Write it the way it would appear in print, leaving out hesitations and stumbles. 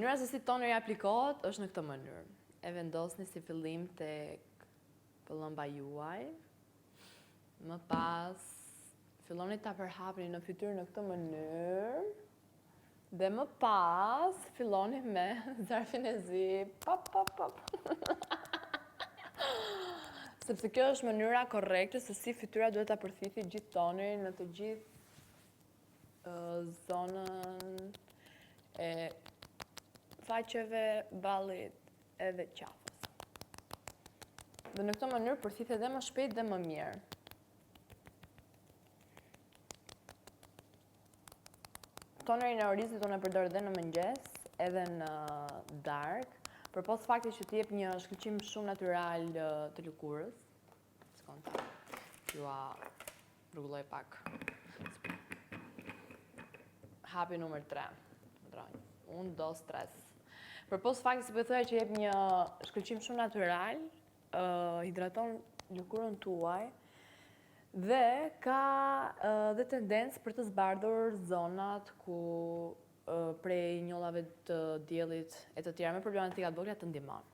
Mënyra se si toneri aplikohet është në këtë mënyrë. E vendosni si fillim tek pëllëmba juaj, më pas filloni ta përhapni në fytyrë në këtë mënyrë, dhe më pas filloni me zarfin e zi, pop, pop, pop. Sepse kjo është mënyra korrekte se si fytyra duhet ta përthithi gjithë tonerin në të gjithë zonën e faqeve, ballit edhe qafës. Dhe në këtë mënyrë përthithet dhe më shpejt dhe më mirë. Tonerin e orizit unë e përdor edhe në mëngjes, edhe në darkë, përpos faktit që t'jep një shkëlqim shumë natyral të lëkurës. Sekonda, t'jua rregulloj pak. Hapi numër 3. 1, 2, 3. Përpos faktit si pëthoja që jep një shkëlqim shumë natyral, hidraton lëkurën tuaj, dhe ka dhe tendencë për të zbardhur zonat ku prej njollave të diellit e të tjera me problematika të vogla të ndihmon.